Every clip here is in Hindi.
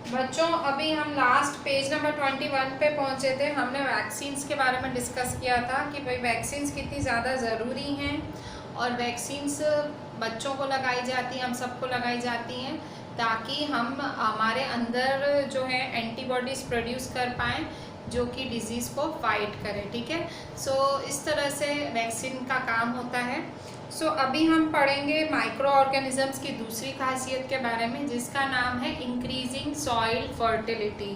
बच्चों अभी हम लास्ट पेज नंबर 21 पे पहुंचे थे। हमने वैक्सीन्स के बारे में डिस्कस किया था कि भाई वैक्सीन्स कितनी ज़्यादा ज़रूरी हैं और वैक्सीन्स बच्चों को लगाई जाती हैं, हम सबको लगाई जाती हैं ताकि हम हमारे अंदर जो है एंटीबॉडीज़ प्रोड्यूस कर पाएँ जो कि डिज़ीज़ को फाइट करें। ठीक है, सो इस तरह से वैक्सीन का काम होता है। सो अभी हम पढ़ेंगे माइक्रो ऑर्गेनिजम्स की दूसरी खासियत के बारे में जिसका नाम है increasing soil fertility.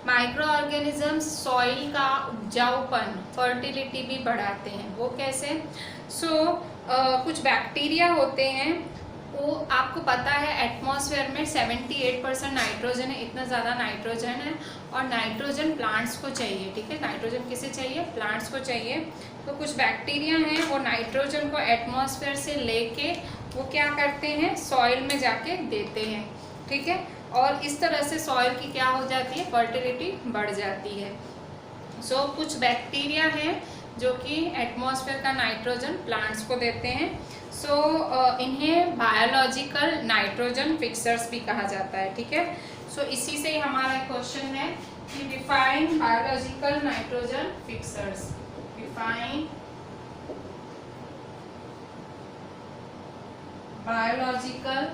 Micro organisms soil का उपजाऊपन, फर्टिलिटी भी बढ़ाते हैं। वो कैसे? कुछ बैक्टीरिया होते हैं, वो आपको पता है एटमॉस्फेयर में 78% नाइट्रोजन है, इतना ज़्यादा नाइट्रोजन है और नाइट्रोजन प्लांट्स को चाहिए। ठीक है, नाइट्रोजन किसे चाहिए? प्लांट्स को चाहिए। तो कुछ बैक्टीरिया हैं वो नाइट्रोजन को एटमॉस्फेयर से लेके वो क्या करते हैं, सॉइल में जाके देते हैं। ठीक है, और इस तरह से सॉइल की क्या हो जाती है, फर्टिलिटी बढ़ जाती है। कुछ बैक्टीरिया हैं जो कि एटमॉस्फेयर का नाइट्रोजन प्लांट्स को देते हैं। इन्हें बायोलॉजिकल नाइट्रोजन फिक्सर्स भी कहा जाता है। ठीक है, इसी से ही हमारा क्वेश्चन है कि define biological nitrogen fixers. Define biological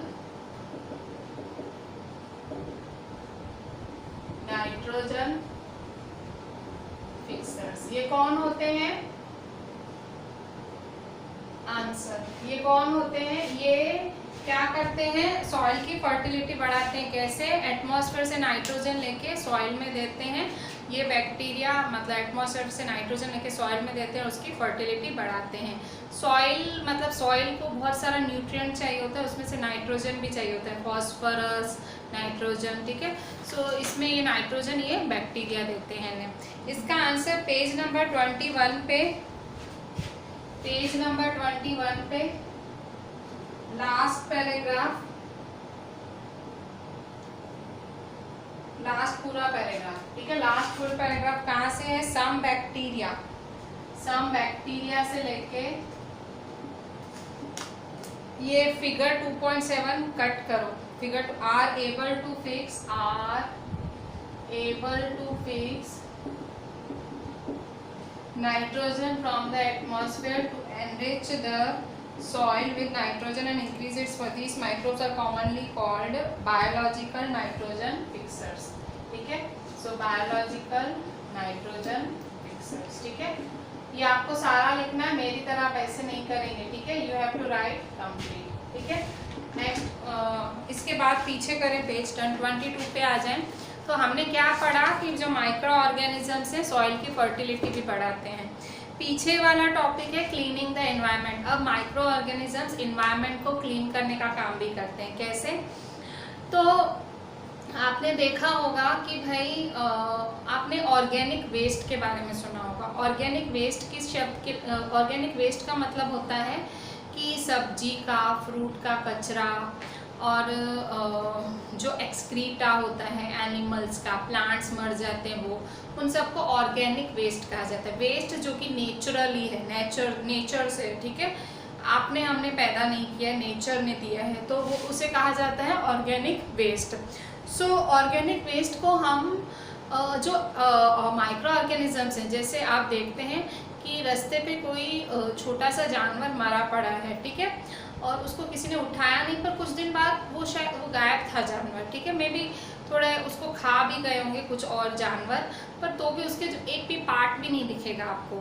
nitrogen fixers. ये कौन होते हैं? आंसर, ये कौन होते हैं? ये क्या करते हैं, सॉइल की फर्टिलिटी बढ़ाते हैं। कैसे? एटमॉस्फेयर से नाइट्रोजन लेके सॉइल में देते हैं। ये बैक्टीरिया मतलब एटमॉस्फेयर से नाइट्रोजन लेके सॉइल में देते हैं और उसकी फर्टिलिटी बढ़ाते हैं। सॉइल मतलब सॉइल को बहुत सारा न्यूट्रिएंट चाहिए होता है, उसमें से नाइट्रोजन भी चाहिए होता है, फॉस्फोरस, नाइट्रोजन। ठीक है, इसमें ये नाइट्रोजन ये बैक्टीरिया देते हैं। इसका आंसर पेज नंबर 21 पे, पेज नंबर 21 पे लास्ट पैराग्राफ, लास्ट पूरा पैराग्राफ। ठीक है, लास्ट फुल पैराग्राफ कहाँ से है? सम बैक्टीरिया, सम बैक्टीरिया से लेके ये फिगर 2.7 कट करो। Figure are able to fix, are able to fix nitrogen from the atmosphere to enrich the soil with nitrogen and increase its for these microbes are commonly called biological nitrogen fixers. ठीक है, biological nitrogen fixers. ठीक है, ये आपको सारा लिखना है, मेरी तरह आप ऐसे नहीं करेंगे। ठीक है, you have to write complete. ठीक है, नेक्स्ट इसके बाद पीछे करें, पेज 22 पे आ जाएं। तो हमने क्या पढ़ा कि जो माइक्रो ऑर्गेनिजम्स हैं सॉइल की फर्टिलिटी भी बढ़ाते हैं। पीछे वाला टॉपिक है क्लीनिंग द एनवायरनमेंट। अब माइक्रो ऑर्गेनिजम्स एनवायरनमेंट को क्लीन करने का काम भी करते हैं। कैसे? तो आपने देखा होगा कि भाई आपने ऑर्गेनिक वेस्ट के बारे में सुना होगा। ऑर्गेनिक वेस्ट किस शब्द के, ऑर्गेनिक वेस्ट का मतलब होता है कि सब्जी का, फ्रूट का कचरा और जो एक्सक्रीटा होता है एनिमल्स का, प्लांट्स मर जाते हैं वो, उन सबको ऑर्गेनिक वेस्ट कहा जाता है। वेस्ट जो कि नेचुरली है, नेचर से, ठीक है, आपने हमने पैदा नहीं किया, नेचर ने दिया है, तो वो उसे कहा जाता है ऑर्गेनिक वेस्ट। ऑर्गेनिक वेस्ट को हम जो माइक्रो ऑर्गेनिजम्स हैं, जैसे आप देखते हैं कि रास्ते पे कोई छोटा सा जानवर मरा पड़ा है, ठीक है, और उसको किसी ने उठाया नहीं, पर कुछ दिन बाद वो शायद वो गायब था जानवर। ठीक है, मे बी थोड़ा उसको खा भी गए होंगे कुछ और जानवर, पर तो भी उसके जो एक भी पार्ट भी नहीं दिखेगा आपको।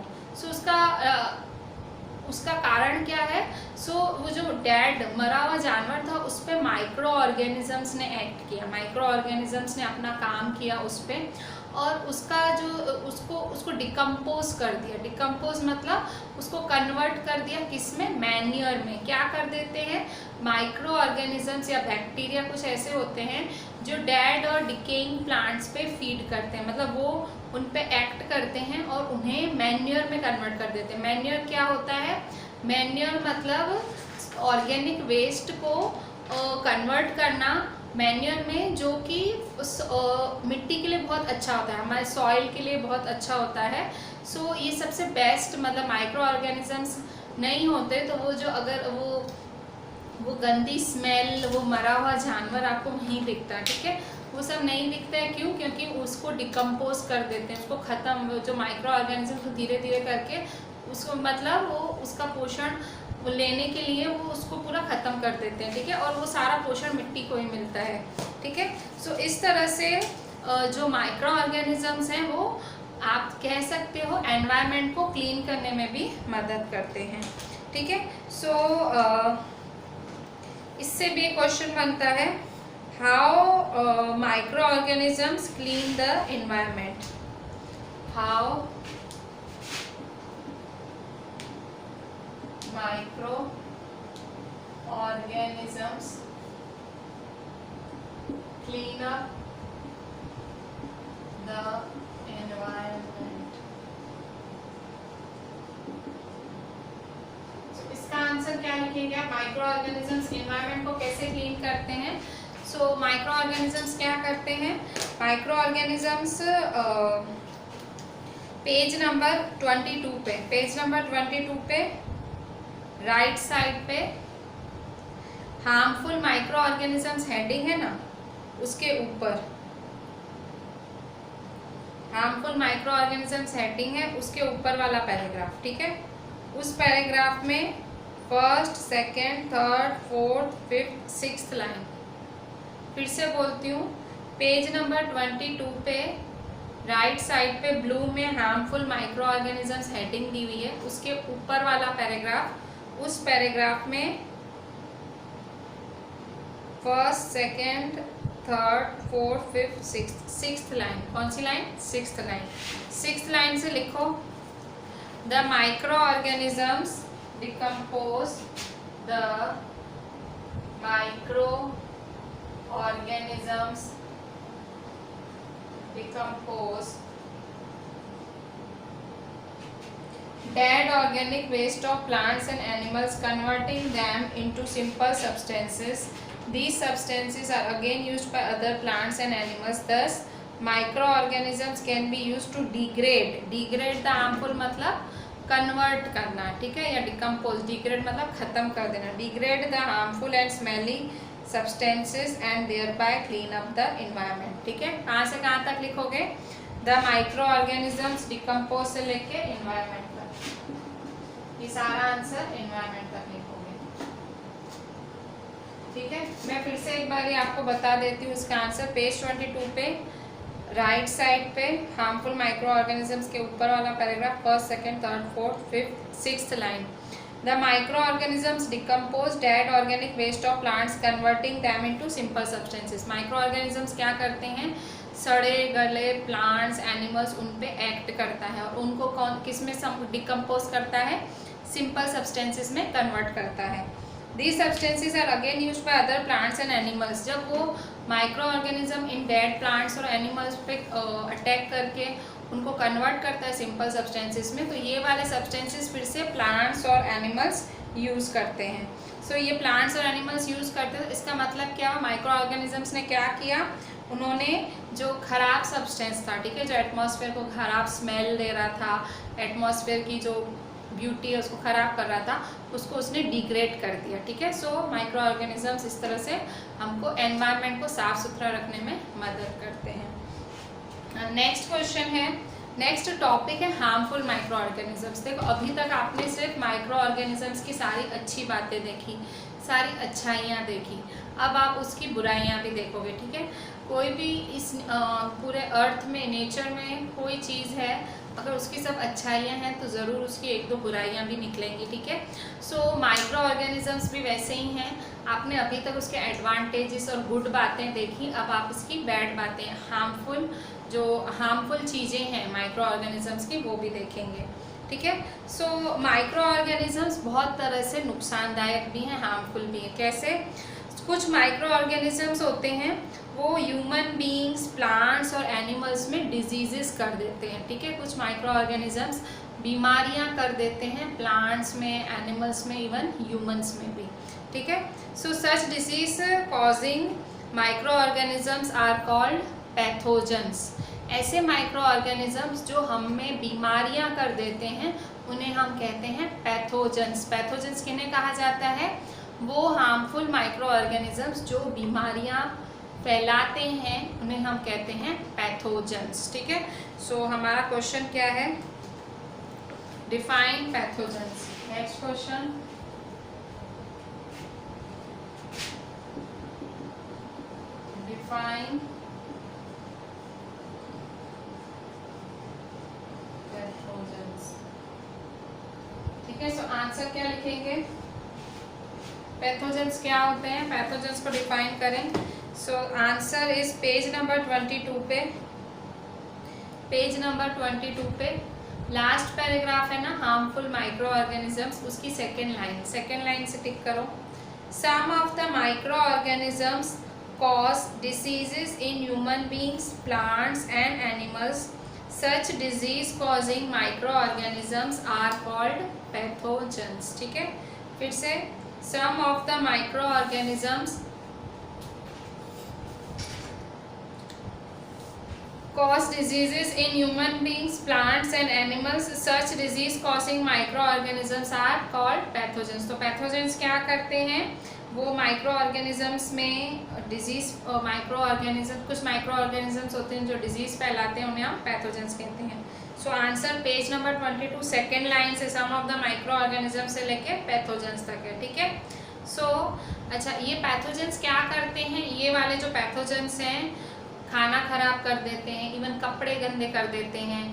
उसका कारण क्या है? वो जो डेड मरा हुआ जानवर था उस पर माइक्रो ऑर्गेनिजम्स ने एक्ट किया, माइक्रो ऑर्गेनिजम्स ने अपना काम किया उस पर, और उसका जो उसको डिकम्पोज कर दिया। डिकम्पोज मतलब उसको कन्वर्ट कर दिया किसमें? मैन्योर में। क्या कर देते हैं? माइक्रो ऑर्गेनिजम्स या बैक्टीरिया कुछ ऐसे होते हैं जो डेड और डिकेइंग प्लांट्स पे फीड करते हैं, मतलब वो उन पे एक्ट करते हैं और उन्हें मैन्योर में कन्वर्ट कर देते हैं। मैन्योर क्या होता है? मैन्योर मतलब ऑर्गेनिक वेस्ट को कन्वर्ट करना मैन्योर में, जो कि उस मिट्टी के लिए बहुत अच्छा होता है, हमारे सॉइल के लिए बहुत अच्छा होता है। ये सबसे बेस्ट, मतलब माइक्रो ऑर्गेनिजम्स नहीं होते तो वो जो अगर वो गंदी स्मेल, वो मरा हुआ जानवर आपको नहीं दिखता, ठीक है, वो सब नहीं दिखता है। क्यों? क्योंकि उसको डिकम्पोज कर देते हैं, उसको ख़त्म, जो माइक्रो ऑर्गेनिज्म को धीरे धीरे करके उसको मतलब वो उसका पोषण वो लेने के लिए वो उसको पूरा ख़त्म कर देते हैं, ठीक है, और वो सारा पोषण मिट्टी को ही मिलता है, ठीक है। सो इस तरह से जो माइक्रो ऑर्गेनिजम्स हैं वो आप कह सकते हो एनवायरनमेंट को क्लीन करने में भी मदद करते हैं, ठीक है। सो इससे भी क्वेश्चन बनता है, how micro organisms clean the environment, how micro organisms clean up the environment. इसका आंसर क्या लिखेगा? माइक्रो ऑर्गेनिजम्स एनवायरनमेंट को कैसे क्लीन करते हैं? सो माइक्रो ऑर्गेनिजम्स क्या करते हैं? माइक्रो ऑर्गेनिजम्स पेज नंबर 22 पे, पेज नंबर 22 पे राइट साइड पे हार्मफुल माइक्रो ऑर्गेनिजम्स हेडिंग है ना, उसके ऊपर हार्मफुल माइक्रो ऑर्गेनिजम्स हेडिंग है, उसके ऊपर वाला पैराग्राफ, ठीक है। उस पैराग्राफ में first, second, third, fourth, fifth, sixth line, फिर से बोलती हूँ, पेज नंबर 22 पे राइट साइड पे ब्लू में हार्मफुल माइक्रो ऑर्गेनिजम्स हेडिंग दी हुई है, उसके ऊपर वाला पैराग्राफ, उस पैराग्राफ में first, second, third, fourth, fifth, sixth line, कौन सी line? Sixth line. Sixth line से लिखो, the micro organisms decompose, the micro organisms decompose dead organic waste of plants and animals, converting them into simple substances. These substances are again used by other plants and animals. Thus, microorganisms can be used to degrade. Degrade the harmful मतलब कन्वर्ट करना, ठीक है, या डिकम्पोज, डिग्रेड मतलब खत्म कर देना, degrade the harmful and smelly substances and thereby clean up the environment, ठीक है। कहाँ से कहाँ तक लिखोगे? द माइक्रो ऑर्गेनिजम्स डिकम्पोज से लेके एनवायरनमेंट तक, ये सारा आंसर एनवायरनमेंट तक लिखोगे, ठीक है। मैं फिर से एक बार आपको बता देती हूँ इसका आंसर। पेज 22 पे राइट साइड पे हार्मफुल माइक्रो ऑर्गेनिजम्स के ऊपर वाला paragraph, first, second, third, fourth, fifth, sixth line, the micro organisms decompose dead organic waste of plants, converting them into simple substances. Micro organisms क्या करते हैं? सड़े गले प्लांट्स, एनिमल्स, उन पे एक्ट करता है और उनको कौन किस में डिकम्पोज करता है? सिंपल सब्सटेंसेस में कन्वर्ट करता है। These substances are again used by other plants and animals. जब वो micro organism in dead plants और एनिमल्स पे अटैक करके उनको कन्वर्ट करता है सिंपल सब्सटेंसेस में, तो ये वाले सब्सटेंसेस फिर से प्लांट्स और एनिमल्स यूज़ करते हैं। सो ये प्लांट्स और एनिमल्स यूज़ करते हैं, इसका मतलब क्या हुआ? माइक्रो ऑर्गेनिजम्स ने क्या किया? उन्होंने जो खराब सब्सटेंस था, ठीक है, जो एटमॉस्फेयर को खराब स्मेल दे रहा था, एटमॉस्फेयर की जो ब्यूटी है उसको ख़राब कर रहा था, उसको उसने डिग्रेड कर दिया, ठीक है। सो माइक्रो ऑर्गेनिजम्स इस तरह से हमको एनवायरनमेंट को साफ़ सुथरा रखने में मदद करते हैं। नेक्स्ट क्वेश्चन है, नेक्स्ट टॉपिक है हार्मफुल माइक्रो ऑर्गेनिजम्स। देखो अभी तक आपने सिर्फ माइक्रो ऑर्गेनिजम्स की सारी अच्छी बातें देखी, सारी अच्छाइयाँ देखी, अब आप उसकी बुराइयाँ भी देखोगे, ठीक है। कोई भी इस पूरे अर्थ में, नेचर में कोई चीज़ है, अगर उसकी सब अच्छाइयाँ हैं तो ज़रूर उसकी एक दो बुराइयाँ भी निकलेंगी, ठीक है। सो माइक्रो ऑर्गेनिजम्स भी वैसे ही हैं। आपने अभी तक उसके एडवांटेजेस और गुड बातें देखी, अब आप उसकी बैड बातें, हार्मफुल चीज़ें हैं माइक्रो ऑर्गेनिजम्स की, वो भी देखेंगे, ठीक है। सो माइक्रो ऑर्गेनिजम्स बहुत तरह से नुकसानदायक भी हैं, हार्मफुल भी हैं। कैसे? कुछ माइक्रो ऑर्गेनिजम्स होते हैं वो ह्यूमन बीइंग्स, प्लांट्स और एनिमल्स में डिजीजेस कर देते हैं, ठीक है। कुछ माइक्रो ऑर्गेनिजम्स बीमारियां कर देते हैं प्लांट्स में, एनिमल्स में, इवन ह्यूमंस में भी, ठीक है। So such disease causing microorganisms are called pathogens. ऐसे माइक्रो ऑर्गेनिजम्स जो हम में बीमारियां कर देते हैं उन्हें हम कहते हैं पैथोजेंस। पैथोजेंस किन्हें कहा जाता है? वो हार्मफुल माइक्रो ऑर्गेनिजम्स जो बीमारियां फैलाते हैं उन्हें हम कहते हैं पैथोजेंस। ठीक है, सो हमारा क्वेश्चन क्या है, define pathogens. Next question, define pathogens. ठीक है, सो आंसर क्या लिखेंगे, पैथोजेंस क्या होते हैं, पैथोजेंस को डिफाइन करें। So answer is page number 22 पे, पेज नंबर 22 पे लास्ट पैराग्राफ है ना, हार्मफुल माइक्रो ऑर्गेनिजम्स, उसकी सेकेंड लाइन से टिक करो। Some of the micro organisms cause diseases in human beings, plants and animals. Such disease causing microorganisms are called pathogens. ठीक है, फिर से, some of the microorganisms cause diseases in human beings, plants and animals. Such disease causing microorganisms are called pathogens. तो pathogens क्या करते हैं, वो माइक्रो ऑर्गेनिजम्स में डिजीज, कुछ माइक्रो ऑर्गेनिजम्स होते हैं जो डिजीज फैलाते हैं, उन्हें हम पैथोजेंस कहते हैं। So answer page number 22 second line से सम ऑफ द माइक्रो ऑर्गेनिज्म से लेके पैथोजेंस तक है। ठीक है, सो अच्छा, ये पैथोजेंस क्या करते हैं, ये वाले जो पैथोजेंस हैं खाना खराब कर देते हैं, इवन कपड़े गंदे कर देते हैं,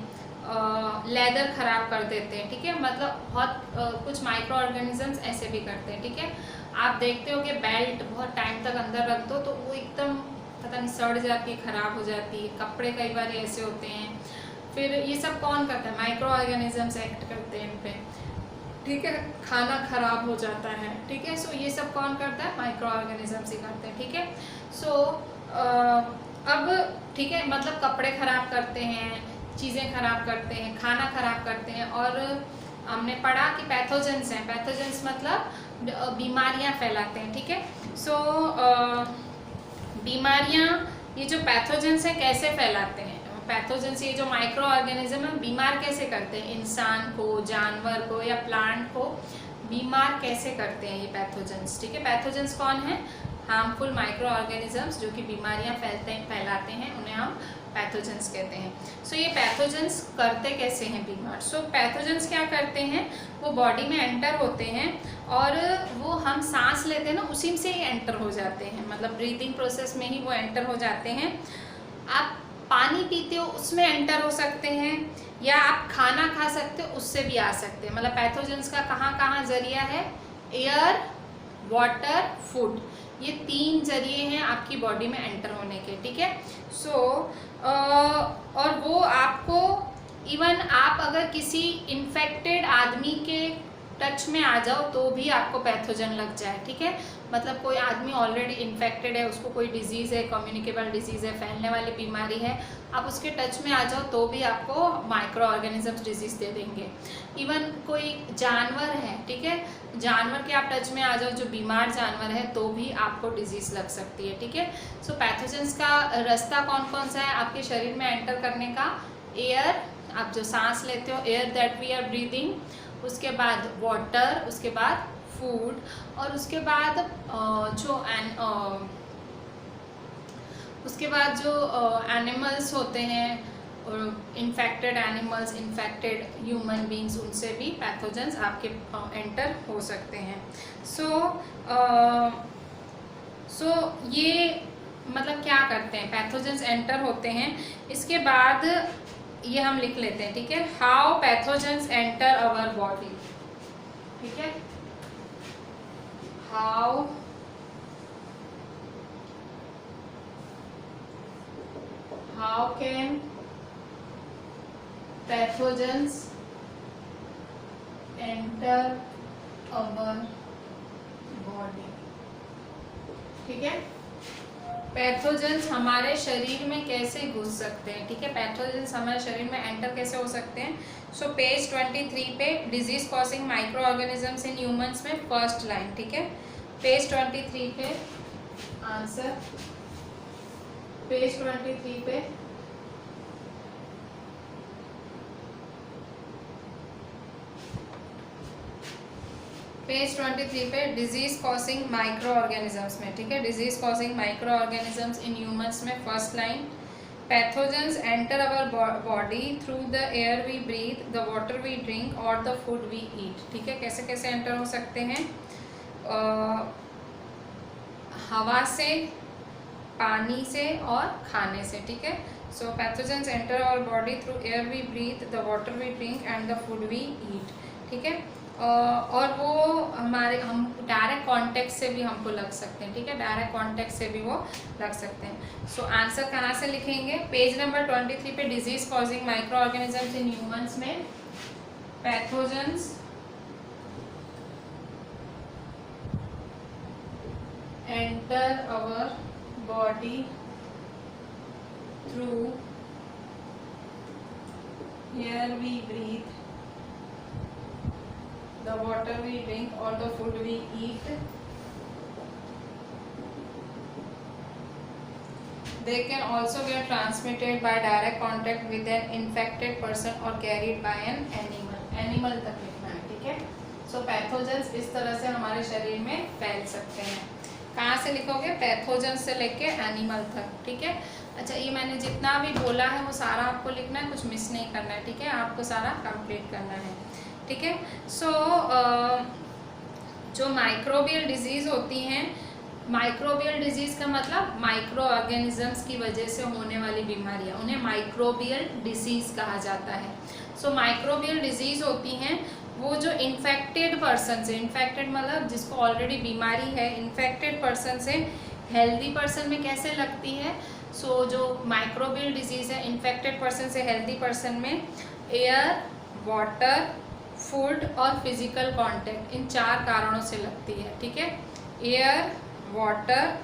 लेदर खराब कर देते हैं। ठीक है, मतलब बहुत कुछ माइक्रो ऑर्गेनिजम्स ऐसे भी करते हैं। ठीक है, आप देखते हो कि बेल्ट बहुत टाइम तक अंदर रख दो तो वो एकदम पता नहीं सड़ जाती है, खराब हो जाती है, कपड़े कई बार ऐसे होते हैं। फिर ये सब कौन करता है, माइक्रो ऑर्गेनिजम्स एक्ट करते हैं इन पे। ठीक है, खाना खराब हो जाता है। ठीक है, सो ये सब कौन करता है, माइक्रो ऑर्गेनिजम्स ही करते हैं। ठीक है, सो अब ठीक है, मतलब कपड़े खराब करते हैं, चीज़ें खराब करते हैं, खाना खराब करते हैं, और हमने पढ़ा कि पैथोजेंस हैं, पैथोजेंस मतलब बीमारियां फैलाते हैं। ठीक है, सो बीमारियां, ये जो पैथोजेंस हैं कैसे फैलाते हैं, पैथोजेंस ये जो माइक्रो ऑर्गेनिज्म है बीमार कैसे करते हैं, इंसान को, जानवर को या प्लांट को बीमार कैसे करते हैं ये पैथोजेंस। ठीक है, पैथोजेंस कौन है, हार्मफुल माइक्रो ऑर्गेनिजम्स जो कि बीमारियां फैलाते हैं, उन्हें हम पैथोजेंस कहते हैं। सो ये पैथोजेंस करते कैसे हैं बीमार, सो पैथोजेंस क्या करते हैं, वो बॉडी में एंटर होते हैं और वो हम सांस लेते हैं ना उसी से ही एंटर हो जाते हैं, मतलब ब्रीदिंग प्रोसेस में ही वो एंटर हो जाते हैं। आप पानी पीते हो उसमें एंटर हो सकते हैं, या आप खाना खा सकते हो उससे भी आ सकते हैं। मतलब पैथोजेंस का कहाँ जरिया है, एयर, वाटर, फूड, ये 3 जरिए हैं आपकी बॉडी में एंटर होने के। ठीक है, सो और वो आपको इवन आप अगर किसी इन्फेक्टेड आदमी के टच में आ जाओ तो भी आपको पैथोजन लग जाए। ठीक है, मतलब कोई आदमी ऑलरेडी इन्फेक्टेड है, उसको कोई डिजीज़ है, कम्युनिकेबल डिजीज़ है, फैलने वाली बीमारी है, आप उसके टच में आ जाओ तो भी आपको माइक्रो ऑर्गेनिजम्स डिजीज़ दे देंगे। इवन कोई जानवर है, ठीक है, जानवर के आप टच में आ जाओ जो बीमार जानवर है तो भी आपको डिजीज़ लग सकती है। ठीक है, सो पैथोजेंस का रास्ता कौन कौन सा है आपके शरीर में एंटर करने का, एयर, आप जो सांस लेते हो, air that we are breathing, उसके बाद वाटर, उसके बाद फूड, और उसके बाद जो एनिमल्स होते हैं, infected animals, infected human beings, उनसे भी पैथोजेंस आपके एंटर हो सकते हैं। सो ये मतलब क्या करते हैं, पैथोजेंस एंटर होते हैं। इसके बाद ये हम लिख लेते हैं। ठीक है, how pathogens enter our body. ठीक है, how can pathogens enter our body. ठीक है, पैथोजेंस हमारे शरीर में कैसे घुस सकते हैं। ठीक है, पैथोजेंस हमारे शरीर में एंटर कैसे हो सकते हैं। सो पेज 23 पे disease causing microorganisms in humans में फर्स्ट लाइन। ठीक है, पेज 23 पे आंसर, पेज 23 पे पेज 23 पे डिजीज कॉजिंग माइक्रो ऑर्गेनिजम्स में, ठीक है, disease causing microorganisms in humans में first line, pathogens enter our body through the air we breathe, the water we drink और द फूड वी ईट, ठीक है। कैसे कैसे एंटर हो सकते हैं? हवा से, पानी से और खाने से, ठीक है। So pathogens enter our body through air we breathe, the water we drink and the food we eat, ठीक है। और वो हम डायरेक्ट कॉन्टेक्ट से भी हमको लग सकते हैं, ठीक है, डायरेक्ट कॉन्टेक्ट से भी वो लग सकते हैं। सो आंसर कहाँ से लिखेंगे? पेज नंबर 23 पे disease causing microorganisms in humans में pathogens enter our body through air we breathe, the water we drink or the food we eat. They can also get transmitted by direct contact with an infected person or carried by an animal. Animal तक लिखना है, ठीक है। सो पैथोजेंस इस तरह से हमारे शरीर में फैल सकते हैं। कहाँ से लिखोगे? पैथोजन से लेके एनिमल तक, ठीक है। अच्छा, ये मैंने जितना भी बोला है वो सारा आपको लिखना है, कुछ मिस नहीं करना है, ठीक है, आपको सारा कंप्लीट करना है, ठीक है। सो जो माइक्रोबियल डिजीज़ होती हैं, माइक्रोबियल डिजीज़ का मतलब माइक्रो ऑर्गेनिजम्स की वजह से होने वाली बीमारियां, उन्हें माइक्रोबियल डिजीज़ कहा जाता है। सो माइक्रोबियल डिजीज़ होती हैं वो जो इन्फेक्टेड पर्सन से, इन्फेक्टेड मतलब जिसको ऑलरेडी बीमारी है, इन्फेक्टेड पर्सन से हेल्दी पर्सन में कैसे लगती है? सो जो माइक्रोबियल डिजीज़ है इन्फेक्टेड पर्सन से हेल्दी पर्सन में एयर, वाटर, फूड और फिजिकल कांटेक्ट, इन 4 कारणों से लगती है, ठीक है। एयर, वाटर,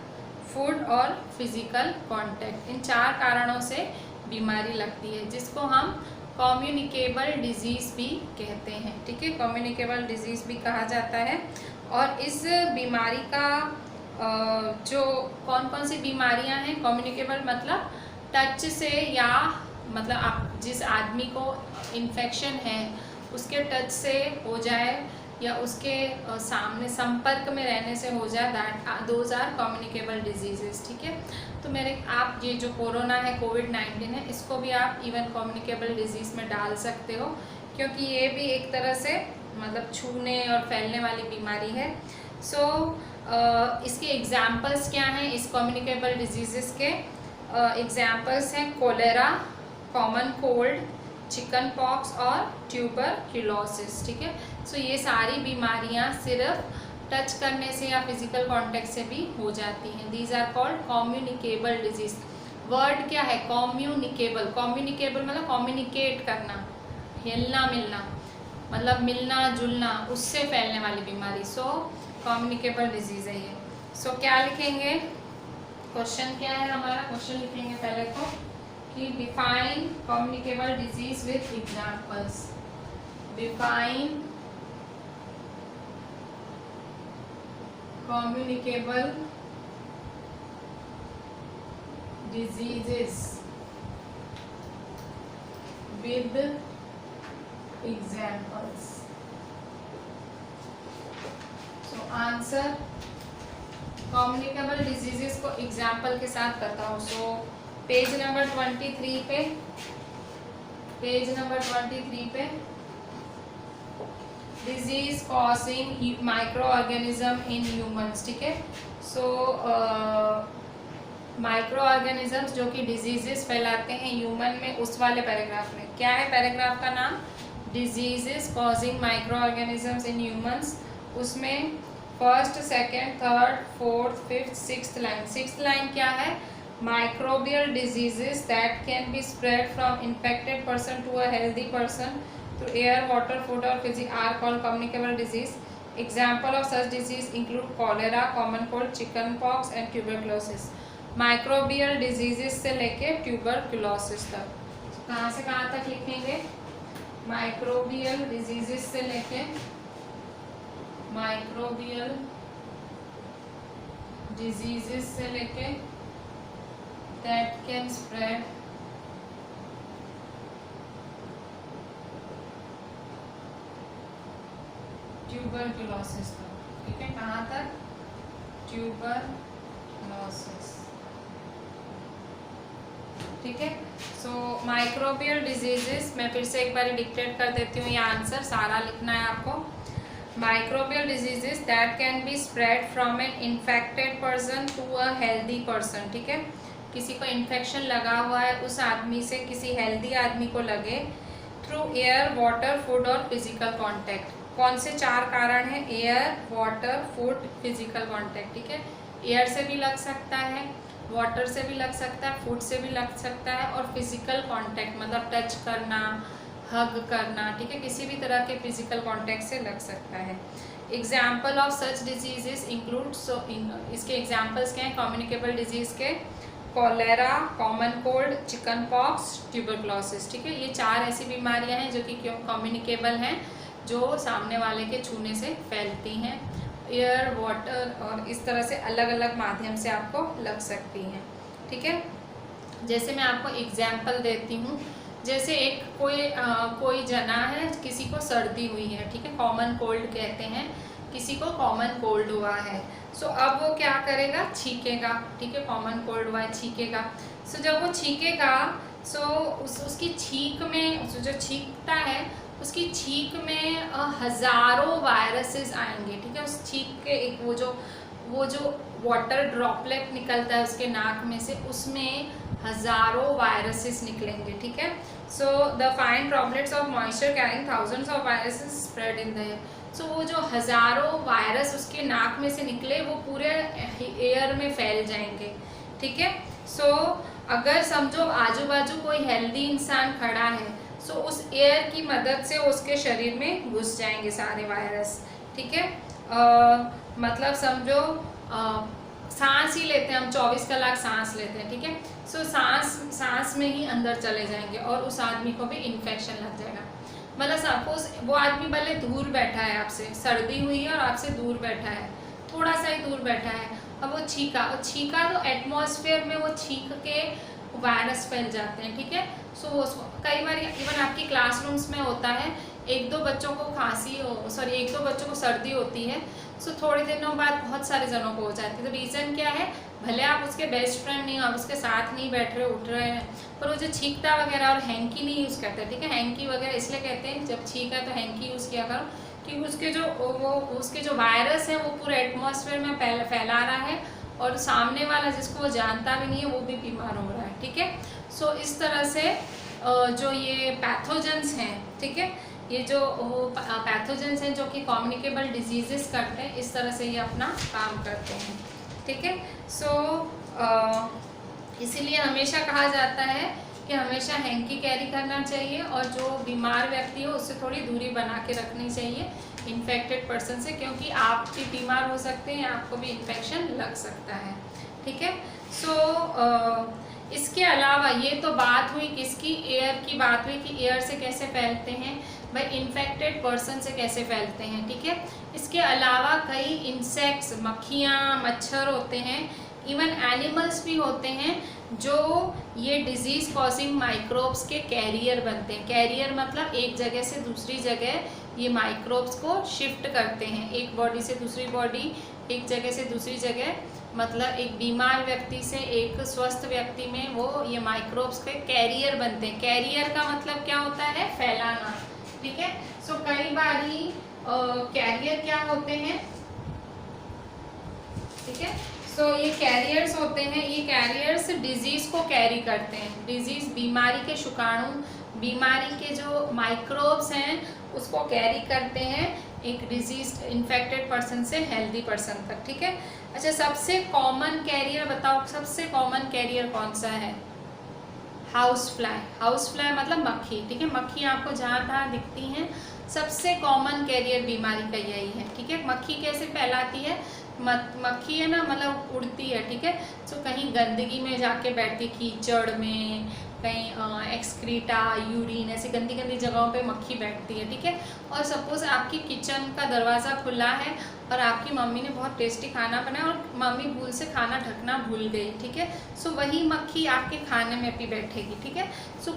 फूड और फिजिकल कांटेक्ट, इन 4 कारणों से बीमारी लगती है, जिसको हम कम्युनिकेबल डिजीज़ भी कहते हैं, ठीक है, कम्युनिकेबल डिजीज़ भी कहा जाता है। और इस बीमारी का जो कौन कौन सी बीमारियां हैं, कम्युनिकेबल मतलब टच से, या मतलब आप जिस आदमी को इन्फेक्शन है उसके टच से हो जाए या उसके सामने संपर्क में रहने से हो जाए, that those are communicable diseases, ठीक है। तो मेरे आप ये जो कोरोना है, कोविड-19 है, इसको भी आप इवन कम्युनिकेबल डिजीज़ में डाल सकते हो, क्योंकि ये भी एक तरह से मतलब छूने और फैलने वाली बीमारी है। सो इसके एग्जाम्पल्स क्या हैं? इस कम्युनिकेबल डिजीज़ के एग्जाम्पल्स हैं cholera, common cold, chicken pox और ट्यूबरक्यूलोसिस, ठीक है। सो ये सारी बीमारियां सिर्फ टच करने से या फिजिकल कांटेक्ट से भी हो जाती हैं। These are called communicable disease. Word क्या है? कम्युनिकेबल। कम्युनिकेबल मतलब कम्युनिकेट करना, हिलना मिलना, मतलब मिलना जुलना, उससे फैलने वाली बीमारी। सो कम्युनिकेबल डिजीज है ये। सो क्या लिखेंगे? क्वेश्चन क्या है हमारा? क्वेश्चन लिखेंगे पहले तो कि define communicable disease with examples. Define communicable diseases with examples. So answer communicable diseases को एग्जाम्पल के साथ बताओ। सो पेज नंबर 23 पे, पेज नंबर 23 पे disease causing micro organism in humans, ठीक है। सो माइक्रो ऑर्गेनिजम्स जो कि डिजीजेस फैलाते हैं ह्यूमन में, उस वाले पैराग्राफ में क्या है? पैराग्राफ का नाम diseases causing microorganisms in humans. उसमें first, second, third, fourth, fifth, sixth line. Sixth line क्या है? Microbial diseases that can be spread from infected person to a healthy person through air, water, food or physical are called communicable disease. Example of such disease include cholera, common cold, chicken pox and tuberculosis. Microbial diseases से लेके tuberculosis तक, कहाँ से कहाँ तक लिखेंगे? Microbial diseases से लेके microbial diseases से लेके that can spread ट्यूबरक्लोसिस तक, ठीक है, कहाँ तक, ट्यूबरक्लोसिस, ठीक है। सो माइक्रोबियल डिजीजेस, मैं फिर से एक बार डिक्टेट कर देती हूँ, ये आंसर सारा लिखना है आपको। Microbial diseases that can be spread from an infected person to a healthy person, ठीक है, किसी को इन्फेक्शन लगा हुआ है उस आदमी से किसी हेल्दी आदमी को लगे, थ्रू एयर, वाटर, फूड और फिजिकल कॉन्टैक्ट। कौन से 4 कारण हैं? Air, water, food, physical contact, ठीक है। एयर से भी लग सकता है, वाटर से भी लग सकता है, फूड से भी लग सकता है, और फिजिकल कांटेक्ट मतलब टच करना, हग करना, ठीक है, किसी भी तरह के फिजिकल कांटेक्ट से लग सकता है। Example of such diseases include, इसके एग्जाम्पल्स क्या हैं कम्युनिकेबल डिजीज के? Cholera, common cold, chicken pox, tuberculosis, ठीक है। ये 4 ऐसी बीमारियां हैं जो कि कम्युनिकेबल हैं, जो सामने वाले के छूने से फैलती हैं, एयर, वाटर और इस तरह से अलग अलग माध्यम से आपको लग सकती हैं, ठीक है। जैसे मैं आपको एग्जाम्पल देती हूँ, जैसे एक कोई जना है, किसी को सर्दी हुई है, ठीक है, कॉमन कोल्ड कहते हैं, किसी को कॉमन कोल्ड हुआ है। सो अब वो क्या करेगा? छींकेगा, ठीक है, कॉमन कोल्ड हुआ है, छींकेगा। सो जब वो छींकेगा, सो उसकी छींक में, जो छींकता है उसकी छींक में हज़ारों वायरसेस आएंगे, ठीक है। उस छींक के एक वो जो वाटर ड्रॉपलेट निकलता है उसके नाक में से, उसमें हज़ारों वायरसेस निकलेंगे, ठीक है। So the fine droplets of moisture carrying thousands of viruses spread in the air. So वो जो हज़ारों वायरस उसके नाक में से निकले वो पूरे एयर में फैल जाएंगे, ठीक है। सो अगर समझो आजू बाजू कोई हेल्दी इंसान खड़ा है, सो उस एयर की मदद से उसके शरीर में घुस जाएंगे सारे वायरस, ठीक है। मतलब समझो सांस ही लेते हैं हम, 24 कलाक सांस लेते हैं, ठीक है। सो सांस में ही अंदर चले जाएंगे और उस आदमी को भी इन्फेक्शन लग जाएगा। मतलब सपोज वो आदमी भले दूर बैठा है आपसे, सर्दी हुई है और आपसे दूर बैठा है, थोड़ा सा ही दूर बैठा है, अब वो छींका तो एटमॉस्फेयर में वो छींक के वायरस फैल जाते हैं, ठीक है। सो कई बार इवन आपकी क्लासरूम्स में होता है, 1-2 बच्चों को एक दो बच्चों को सर्दी होती है, सो थोड़े दिनों बाद बहुत सारे जनों को हो जाती है। तो रीज़न क्या है? भले आप उसके बेस्ट फ्रेंड नहीं हो, आप उसके साथ नहीं बैठ रहे उठ रहे हैं, पर वो जो छींकता वगैरह और हैंकी नहीं यूज़ करते, ठीक है। हैंकी वगैरह इसलिए कहते हैं जब छींका तो हैंकी यूज़ किया करो, कि उसके जो वायरस है वो पूरे एटमॉस्फेयर में फैला रहा है और सामने वाला जिसको वो जानता भी नहीं है वो भी बीमार हो रहा है, ठीक है। सो इस तरह से जो ये पैथोजेंस हैं, ठीक है, ये जो पैथोजेंस हैं जो कि कम्युनिकेबल डिजीजेस करते हैं, इस तरह से ये अपना काम करते हैं, ठीक है। सो इसीलिए हमेशा कहा जाता है कि हमेशा हैंकी कैरी करना चाहिए और जो बीमार व्यक्ति हो उससे थोड़ी दूरी बना के रखनी चाहिए इन्फेक्टेड पर्सन से, क्योंकि आप भी बीमार हो सकते हैं, आपको भी इन्फेक्शन लग सकता है, ठीक है। सो इसके अलावा ये तो बात हुई किसकी? एयर की बात हुई कि एयर से कैसे फैलते हैं, भाई इन्फेक्टेड पर्सन से कैसे फैलते हैं, ठीक है। इसके अलावा कई इंसेक्ट्स, मक्खियाँ, मच्छर होते हैं, इवन एनिमल्स भी होते हैं जो ये डिजीज़ कॉजिंग माइक्रोब्स के कैरियर बनते हैं। कैरियर मतलब एक जगह से दूसरी जगह ये माइक्रोब्स को शिफ्ट करते हैं, एक बॉडी से दूसरी बॉडी, एक जगह से दूसरी जगह, मतलब एक बीमार व्यक्ति से एक स्वस्थ व्यक्ति में वो ये माइक्रोब्स के कैरियर बनते हैं। कैरियर का मतलब क्या होता है? फैलाना, ठीक है। सो कई बारी कैरियर क्या होते हैं, ठीक है। सो ये कैरियर्स होते हैं, ये कैरियर्स डिजीज को कैरी करते हैं, डिजीज बीमारी के शुक्राणु, बीमारी के जो माइक्रोब्स हैं उसको कैरी करते हैं एक डिजीज इन्फेक्टेड पर्सन से हेल्दी पर्सन तक, ठीक है। अच्छा, सबसे कॉमन कैरियर बताओ, सबसे कॉमन कैरियर कौन सा है? House fly. हाउस फ्लाई मतलब मक्खी, ठीक है। मक्खी आपको जहाँ तहाँ दिखती हैं, सबसे कॉमन कैरियर बीमारी का यही है, ठीक है। मक्खी कैसे फैलाती है? मक्खी है ना, मतलब उड़ती है, ठीक है। सो कहीं गंदगी में जाके बैठती, कीचड़ में, कहीं एक्सक्रीटा, यूरिन, ऐसी गंदी गंदी जगहों पे मक्खी बैठती है, ठीक है। और सपोज़ आपकी किचन का दरवाज़ा खुला है और आपकी मम्मी ने बहुत टेस्टी खाना बनाया और मम्मी भूल से खाना ढकना भूल गई, ठीक है। सो वही मक्खी आपके खाने में भी बैठेगी, ठीक है। सो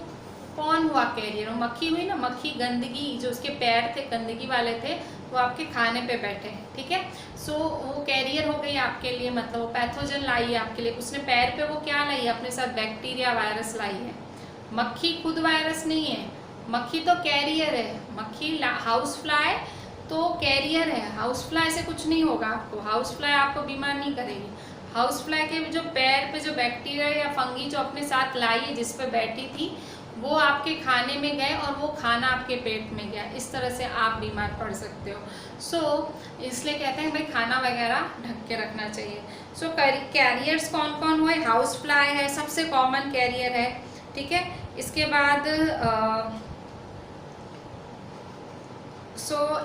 कौन हुआ कैरियर? वो मक्खी हुई ना, मक्खी गंदगी, जो उसके पैर थे गंदगी वाले थे, वो आपके खाने पे बैठे हैं, ठीक है। सो वो कैरियर हो गई आपके लिए, मतलब वो पैथोजन लाई है आपके लिए। उसने पैर पे वो क्या लाई है अपने साथ, बैक्टीरिया वायरस लाई है। मक्खी खुद वायरस नहीं है, मक्खी तो कैरियर है। मक्खी हाउस फ्लाई तो कैरियर है, हाउस फ्लाई से कुछ नहीं होगा आपको, हाउस फ्लाई आपको बीमार नहीं करेगी। हाउस फ्लाई के जो पैर पे जो बैक्टीरिया या फंगी जो अपने साथ लाई है, जिस पे बैठी थी, वो आपके खाने में गए और वो खाना आपके पेट में गया, इस तरह से आप बीमार पड़ सकते हो। सो इसलिए कहते हैं भाई खाना वगैरह ढक के रखना चाहिए। सो कैरियर्स कौन कौन हुए, हाउस फ्लाई है सबसे कॉमन कैरियर है, ठीक है। इसके बाद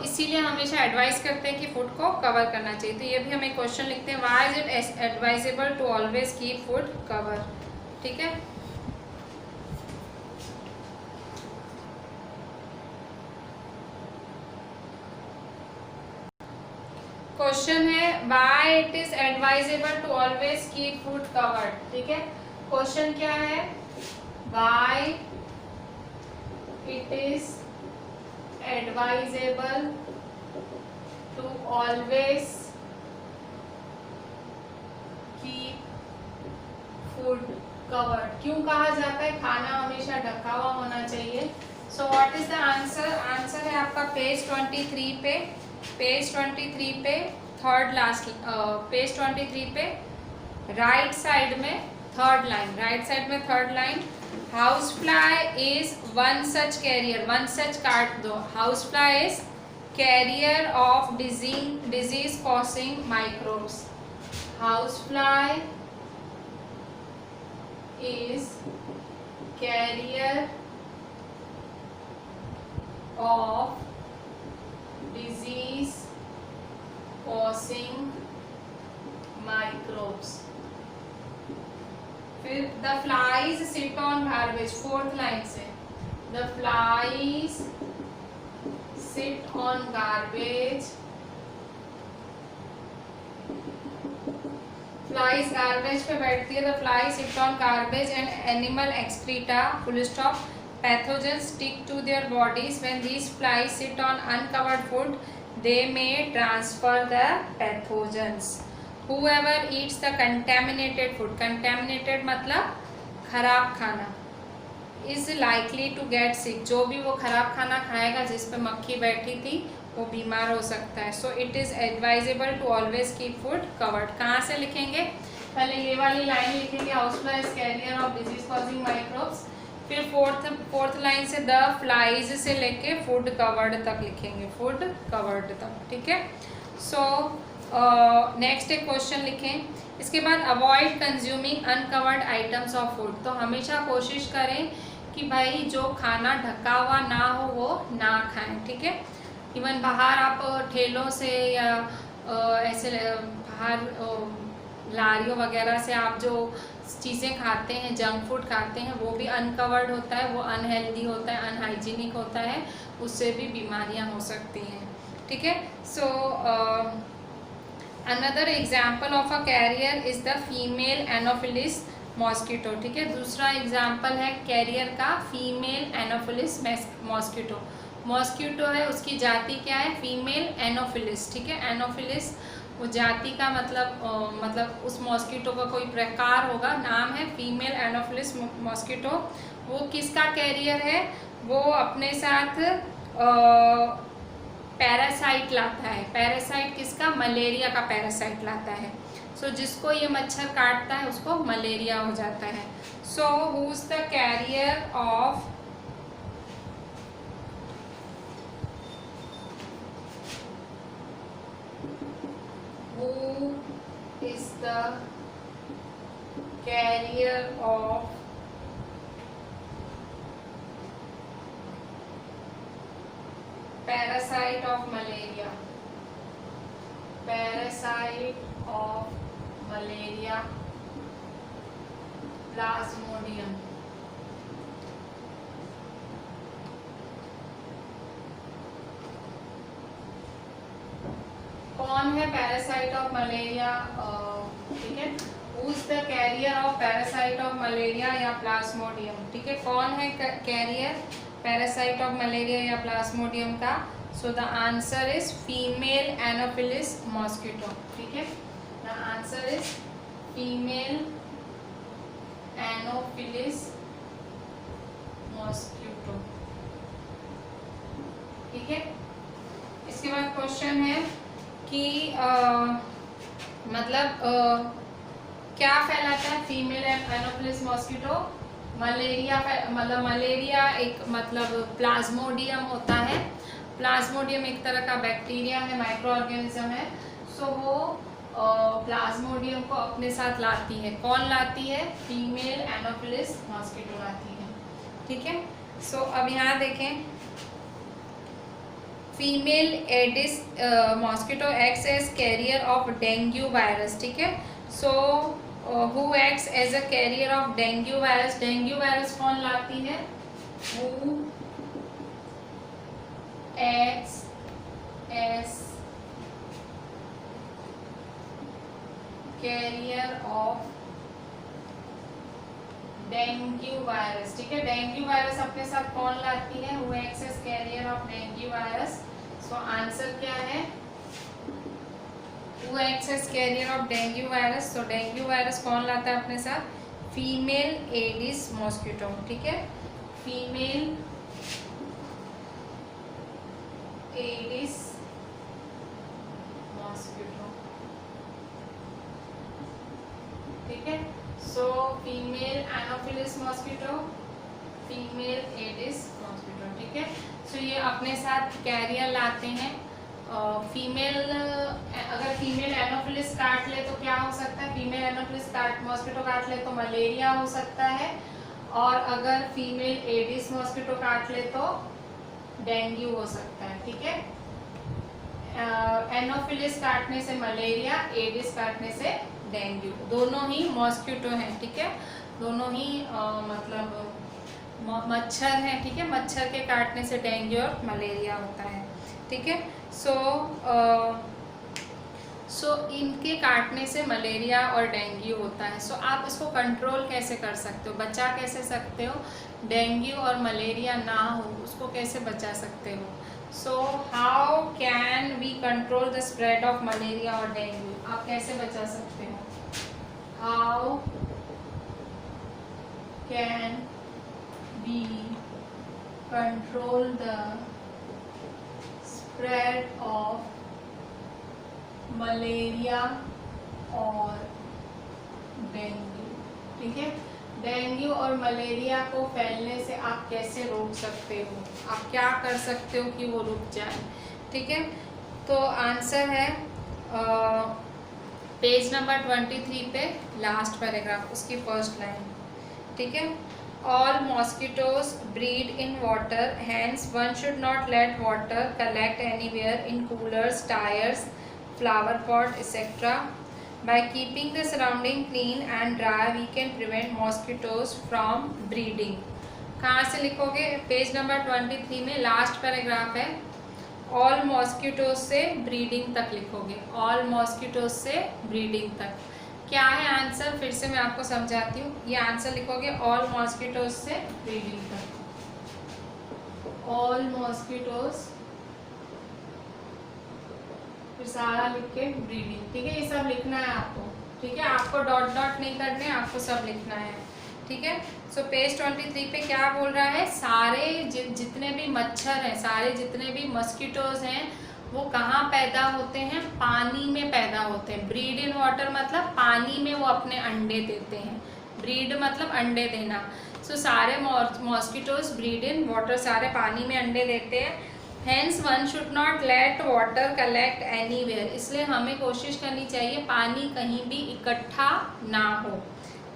इसीलिए हमेशा एडवाइस करते हैं कि फूड को कवर करना चाहिए। तो ये भी हम एक क्वेश्चन लिखते हैं, why is it advisable to always keep food cover, ठीक है। क्वेश्चन है why it is advisable to always keep food covered, ठीक है। क्वेश्चन क्या है, why it is advisable to always keep food covered, क्यों कहा जाता है खाना हमेशा ढका हुआ होना चाहिए। So what is the answer, answer है आपका पेज 23 पे, पेज 23 पे थर्ड लास्ट, पेज 23 पे राइट साइड में थर्ड लाइन, राइट साइड में third line, house fly is one such carrier, one such काट दो, house fly is carrier of disease causing microbes, house fly is carrier of disease causing microbes. फिर the flies sit on garbage, fourth line से, the flies sit on garbage, flies garbage पे बैठती है, the fly sit on garbage and animal excreta, full stop, pathogens stick to their bodies, when these flies sit on uncovered food they may transfer the pathogens. Whoever eats the contaminated food, contaminated मतलब खराब खाना, is likely to get sick, जो भी वो खराब खाना खाएगा जिस पे मक्खी बैठी थी वो बीमार हो सकता है। So it is advisable to always keep food covered। कहाँ से लिखेंगे, पहले ये वाली लाइन लिखेंगे, house fly is carrier of disease causing microbes, फिर फोर्थ लाइन से द फ्लाइज से लेके फूड कवर्ड तक लिखेंगे, फूड कवर्ड तक, ठीक है। सो नेक्स्ट एक क्वेश्चन लिखें, इसके बाद avoid consuming uncovered items of food. तो हमेशा कोशिश करें कि भाई जो खाना ढका हुआ ना हो वो ना खाएं, ठीक है। इवन बाहर आप ठेलों से या ऐसे बाहर लारियों वगैरह से आप जो चीज़ें खाते हैं, जंक फूड खाते हैं, वो भी अनकवर्ड होता है, वो अनहेल्दी होता है, अनहाइजीनिक होता है, उससे भी बीमारियां हो सकती हैं, ठीक है। So another example of a carrier is the female anopheles mosquito, ठीक है। दूसरा एग्जाम्पल है कैरियर का फीमेल एनोफिलिस मॉस्किटो। मॉस्किटो है, उसकी जाति क्या है, फीमेल एनोफिलिस, ठीक है। एनोफिलिस वो जाति का मतलब उस मॉस्किटो का कोई प्रकार होगा, नाम है फीमेल एनोफिलिस मॉस्किटो। वो किसका कैरियर है, वो अपने साथ पैरासाइट लाता है। पैरासाइट किसका, मलेरिया का पैरासाइट लाता है। सो जिसको ये मच्छर काटता है उसको मलेरिया हो जाता है। So who is the carrier of parasite of malaria, parasite of malaria, plasmodium। कौन है पैरासाइट ऑफ मलेरिया, ठीक है। Who who is the carrier of parasite of malaria या प्लाज्मोडियम, ठीक है, कौन है कैरियर पैरासाइट ऑफ मलेरिया या प्लाज्मोडियम का? So the answer is female anopheles mosquito, ठीक है, the answer is female anopheles mosquito, ठीक है। इसके बाद क्वेश्चन है कि क्या फैलाता है फीमेल एनोफिलिस मॉस्किटो? मलेरिया, मतलब मलेरिया एक प्लाज्मोडियम होता है। प्लाज्मोडियम एक तरह का बैक्टीरिया है, माइक्रो ऑर्गेनिज्म है। सो वो प्लाज्मोडियम को अपने साथ लाती है। कौन लाती है? फीमेल एनोफिलिस मॉस्किटो लाती है, ठीक है। सो अब यहाँ देखें, female aedes mosquito acts as carrier of dengue virus, ठीक है। So who acts as a carrier of dengue virus? Dengue virus कौन लाती है? Who acts as carrier of dengue virus, ठीक है। डेंगू वायरस अपने साथ कौन लाती है? Who acts as carrier of dengue virus. So answer क्या है? Who acts as carrier of dengue virus. So dengue virus कौन लाता है अपने साथ? फीमेल एडिस मॉस्किटो, ठीक है, फीमेल एडिस मॉस्किटो, ठीक है। So female anopheles mosquito, female aedes mosquito, ठीक है। सो ये अपने साथ कैरियर लाते हैं। अगर फीमेल एनोफिलिस काट ले तो क्या हो सकता है? फीमेल एनोफिलिस मॉस्किटो काट ले तो मलेरिया हो सकता है, और अगर फीमेल एडिस मॉस्किटो काट ले तो डेंगू हो सकता है, ठीक है। एनोफिलिस काटने से मलेरिया, एडिस काटने से डेंगू, दोनों ही मॉस्किटो हैं, ठीक है, दोनों ही मच्छर हैं, ठीक है। मच्छर के काटने से डेंगू और मलेरिया होता है, ठीक है। सो इनके काटने से मलेरिया और डेंगू होता है। सो आप इसको कंट्रोल कैसे कर सकते हो, बचा कैसे सकते हो? डेंगू और मलेरिया ना हो उसको कैसे बचा सकते हो? So how can we control the spread of malaria और डेंगू? आप कैसे बचा सकते हो? How can we control the spread of malaria और डेंगू, ठीक है। डेंगू और मलेरिया को फैलने से आप कैसे रोक सकते हो? आप क्या कर सकते हो कि वो रुक जाए, ठीक है। तो आंसर है पेज नंबर 23 पे लास्ट पैराग्राफ, उसकी फर्स्ट लाइन, ठीक है। All mosquitoes breed in water, hence one should not let water collect anywhere in coolers, tyres, flower pot, etc. By keeping the surrounding clean and dry, we can prevent mosquitoes from breeding. कहाँ से लिखोगे? पेज नंबर 23 में लास्ट पैराग्राफ है। ऑल मॉस्किटोज से ब्रीडिंग तक लिखोगे, ऑल मॉस्किटोज से ब्रीडिंग तक। क्या है आंसर? फिर से मैं आपको समझाती हूँ। ये आंसर लिखोगे ऑल मॉस्किटोज से ब्रीडिंग तक, ऑल मॉस्किटोज, फिर सारा लिख के ब्रीडिंग, ठीक है। ये सब लिखना है आपको, ठीक है। आपको डॉट डॉट नहीं करने, आपको सब लिखना है, ठीक है। सो पेज 23 पे क्या बोल रहा है? सारे जितने भी मच्छर हैं, सारे जितने भी मस्कीटोज हैं, वो कहाँ पैदा होते हैं? पानी में पैदा होते हैं। ब्रीड इन वाटर मतलब पानी में वो अपने अंडे देते हैं। ब्रीड मतलब अंडे देना। सो सारे मॉस्किटोज ब्रीड इन वाटर, सारे पानी में अंडे देते हैं। Hence one should not let water collect anywhere, इसलिए हमें कोशिश करनी चाहिए पानी कहीं भी इकट्ठा ना हो,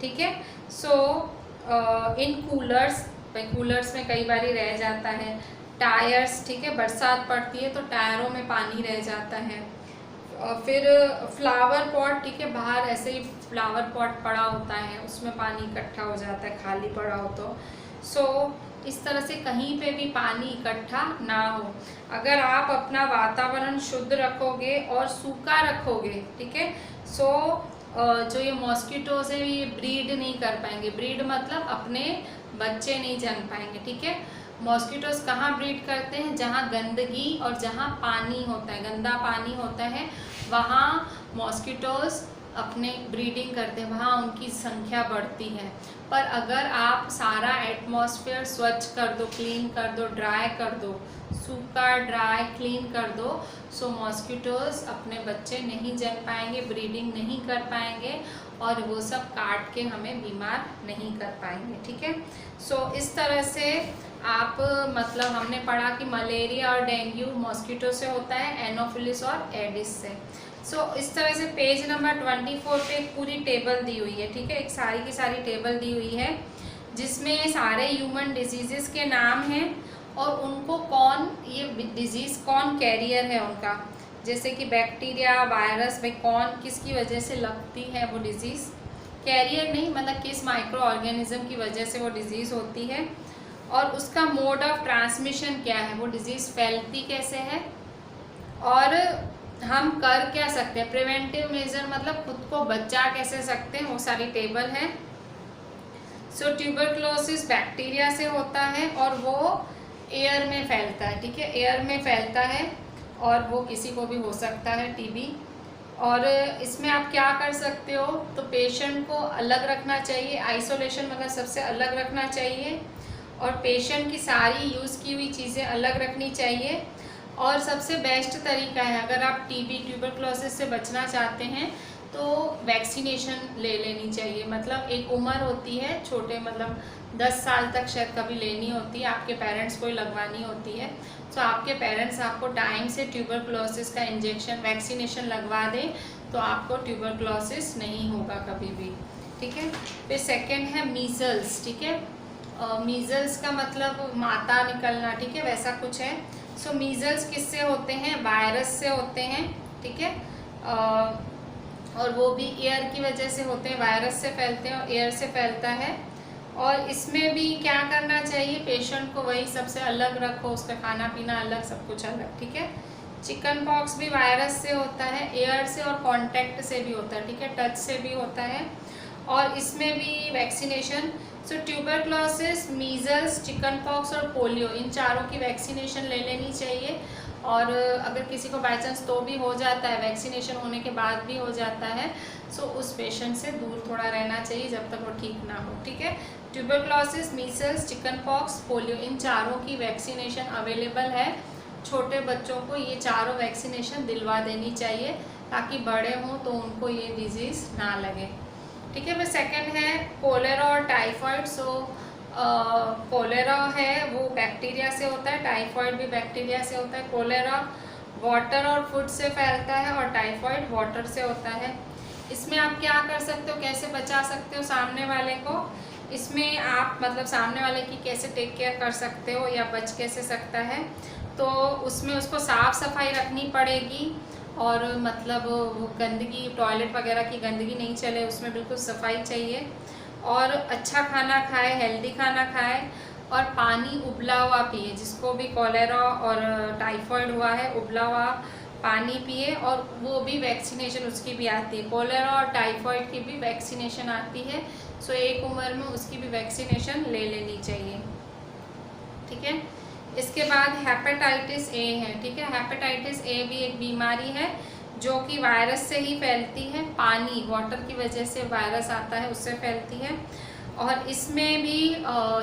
ठीक है। सो इन कूलर्स, कूलर्स में कई बार रह जाता है। टायर्स, ठीक है, बरसात पड़ती है तो टायरों में पानी रह जाता है। फिर फ्लावर पॉट, ठीक है, बाहर ऐसे ही फ्लावर पॉट पड़ा होता है, उसमें पानी इकट्ठा हो जाता है खाली पड़ा हो तो। सो इस तरह से कहीं पे भी पानी इकट्ठा ना हो। अगर आप अपना वातावरण शुद्ध रखोगे और सूखा रखोगे, ठीक है, सो जो ये मॉस्किटोज है ये ब्रीड नहीं कर पाएंगे। ब्रीड मतलब अपने बच्चे नहीं जन्म पाएंगे, ठीक है। मॉस्किटोज कहाँ ब्रीड करते हैं? जहाँ गंदगी और जहाँ पानी होता है, गंदा पानी होता है, वहाँ मॉस्किटोज अपने ब्रीडिंग करते हैं, वहाँ उनकी संख्या बढ़ती है। पर अगर आप सारा एटमॉस्फेयर स्वच्छ कर दो, क्लीन कर दो, ड्राई कर दो, सूखा ड्राई क्लीन कर दो, सो मॉस्किटोज अपने बच्चे नहीं जन्म पाएंगे, ब्रीडिंग नहीं कर पाएंगे और वो सब काट के हमें बीमार नहीं कर पाएंगे, ठीक है। सो इस तरह से आप मतलब हमने पढ़ा कि मलेरिया और डेंगू मॉस्किटो से होता है, एनोफिलिस और एडिस से। सो इस तरह से पेज नंबर 24 पे एक पूरी टेबल दी हुई है, ठीक है। एक सारी की सारी टेबल दी हुई है जिसमें सारे ह्यूमन डिजीज़ के नाम हैं और उनको कौन, ये डिजीज़ कौन कैरियर है उनका, जैसे कि बैक्टीरिया, वायरस, भाई कौन किसकी वजह से लगती है वो डिज़ीज़, कैरियर नहीं मतलब किस माइक्रो ऑर्गेनिज्म की वजह से वो डिज़ीज़ होती है, और उसका मोड ऑफ ट्रांसमिशन क्या है, वो डिज़ीज़ फैलती कैसे है, और हम कर क्या सकते हैं, प्रिवेंटिव मेजर मतलब खुद को बचा कैसे सकते हैं, वो सारी टेबल है। सो ट्यूबरक्लोसिस बैक्टीरिया से होता है और वो एयर में फैलता है, ठीक है, एयर में फैलता है और वो किसी को भी हो सकता है, टीबी। और इसमें आप क्या कर सकते हो, तो पेशेंट को अलग रखना चाहिए, आइसोलेशन मतलब सबसे अलग रखना चाहिए, और पेशेंट की सारी यूज़ की हुई चीज़ें अलग रखनी चाहिए। और सबसे बेस्ट तरीका है, अगर आप टीबी ट्यूबरक्लोसिस से बचना चाहते हैं तो वैक्सीनेशन ले लेनी चाहिए। मतलब एक उम्र होती है, छोटे मतलब 10 साल तक शायद कभी लेनी होती है, आपके पेरेंट्स को ही लगवानी होती है। तो आपके पेरेंट्स आपको टाइम से ट्यूबरक्लोसिस का इंजेक्शन, वैक्सीनेशन लगवा दें तो आपको ट्यूबरक्लोसिस नहीं होगा कभी भी, ठीक है। फिर सेकेंड है मीज़ल्स, ठीक है। मीज़ल्स का मतलब माता निकलना, ठीक है, वैसा कुछ है। सो मीज़ल्स किससे होते हैं? वायरस से होते हैं, ठीक है। और वो भी एयर की वजह से होते हैं, वायरस से फैलते हैं और एयर से फैलता है। और इसमें भी क्या करना चाहिए, पेशेंट को वही सबसे अलग रखो, उसका खाना पीना अलग, सब कुछ अलग, ठीक है। चिकन पॉक्स भी वायरस से होता है, एयर से और कांटेक्ट से भी होता है, ठीक है, टच से भी होता है, और इसमें भी वैक्सीनेशन। सो ट्यूबरक्लोसिस, मीज़ल्स, चिकन पॉक्स और पोलियो, इन चारों की वैक्सीनेशन ले लेनी चाहिए। और अगर किसी को बाई चांस तो भी हो जाता है, वैक्सीनेशन होने के बाद भी हो जाता है, सो उस पेशेंट से दूर थोड़ा रहना चाहिए जब तक वो ठीक ना हो, ठीक है। Tuberculosis, measles, chicken pox, polio, इन चारों की वैक्सीनेशन अवेलेबल है। छोटे बच्चों को ये चारों वैक्सीनेशन दिलवा देनी चाहिए ताकि बड़े हों तो उनको ये डिजीज़ ना लगे, ठीक है। फिर सेकंड है कोलेरा और टाइफाइड। सो कोलेरा है वो बैक्टीरिया से होता है, टाइफाइड भी बैक्टीरिया से होता है। कोलेरा वाटर और फूड से फैलता है और टाइफाइड वाटर से होता है। इसमें आप क्या कर सकते हो, कैसे बचा सकते हो सामने वाले को, इसमें आप मतलब सामने वाले की कैसे टेक केयर कर सकते हो या बच कैसे सकता है, तो उसमें उसको साफ़ सफाई रखनी पड़ेगी। और मतलब वो गंदगी, टॉयलेट वगैरह की गंदगी नहीं चले, उसमें बिल्कुल सफाई चाहिए। और अच्छा खाना खाए, हेल्दी खाना खाए, और पानी उबला हुआ पिए। जिसको भी कॉलेरा और टाइफाइड हुआ है, उबला हुआ पानी पिए, और वो भी वैक्सीनेशन उसकी भी आती है, कॉलेरा और टाइफाइड की भी वैक्सीनेशन आती है। सो एक उम्र में उसकी भी वैक्सीनेशन ले लेनी चाहिए, ठीक है। इसके बाद हेपेटाइटिस ए है, ठीक है। हेपेटाइटिस ए भी एक बीमारी है जो कि वायरस से ही फैलती है, पानी, वाटर की वजह से वायरस आता है, उससे फैलती है। और इसमें भी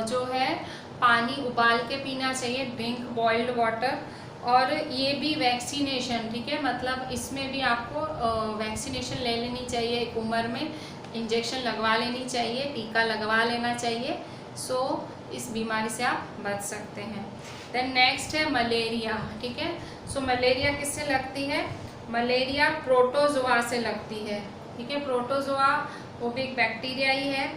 जो है पानी उबाल के पीना चाहिए, ड्रिंक बॉइल्ड वाटर। और ये भी वैक्सीनेशन, ठीक है, मतलब इसमें भी आपको वैक्सीनेशन ले लेनी चाहिए एक उम्र में, इंजेक्शन लगवा लेनी चाहिए, टीका लगवा लेना चाहिए। सो इस बीमारी से आप बच सकते हैं। देन नेक्स्ट है मलेरिया, ठीक है। सो मलेरिया किससे लगती है? मलेरिया प्रोटोजोआ से लगती है, ठीक है। प्रोटोजोआ वो भी एक बैक्टीरिया ही है,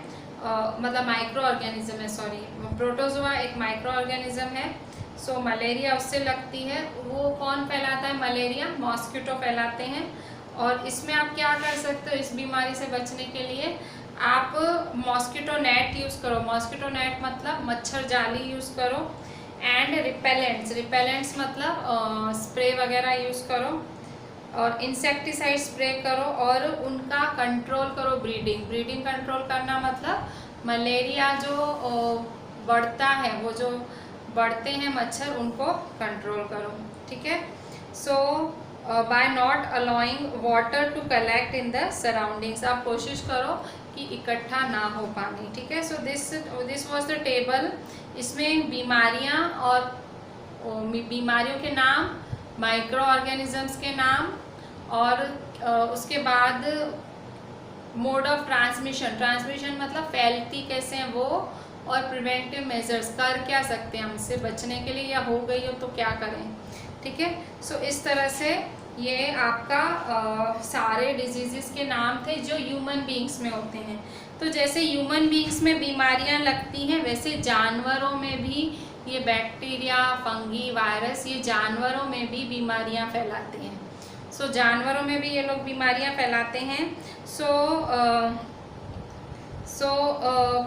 मतलब माइक्रो ऑर्गेनिज्म है, सॉरी, प्रोटोजोआ एक माइक्रो ऑर्गेनिज्म है। सो मलेरिया उससे लगती है। वो कौन फैलाता है मलेरिया? मॉस्किटो फैलाते हैं। और इसमें आप क्या कर सकते हो इस बीमारी से बचने के लिए? आप मॉस्किटो नेट यूज़ करो। मॉस्किटो नेट मतलब मच्छर जाली यूज़ करो। एंड रिपेलेंट्स, रिपेलेंट्स मतलब स्प्रे वगैरह यूज़ करो। और इंसेक्टिसाइड स्प्रे करो और उनका कंट्रोल करो। ब्रीडिंग कंट्रोल करना मतलब मलेरिया जो बढ़ता है, वो जो बढ़ते हैं मच्छर, उनको कंट्रोल करो। ठीक है। So by not allowing water to collect in the surroundings, आप कोशिश करो कि इकट्ठा ना हो पानी। ठीक है। So this was the table. इसमें बीमारियां और बीमारियों के नाम, माइक्रो ऑर्गेनिजम्स के नाम, और उसके बाद मोड ऑफ ट्रांसमिशन मतलब फैलती कैसे हैं वो, और प्रिवेंटिव मेजर्स, कर क्या सकते हैं हम इससे बचने के लिए, या हो गई हो तो क्या करें। ठीक है। सो इस तरह से ये आपका सारे डिजीज़ के नाम थे जो ह्यूमन बींग्स में होते हैं। तो जैसे ह्यूमन बींग्स में बीमारियां लगती हैं, वैसे जानवरों में भी ये बैक्टीरिया, फंगी, वायरस, ये जानवरों में भी बीमारियां फैलाते हैं। सो जानवरों में भी ये लोग बीमारियां फैलाते हैं।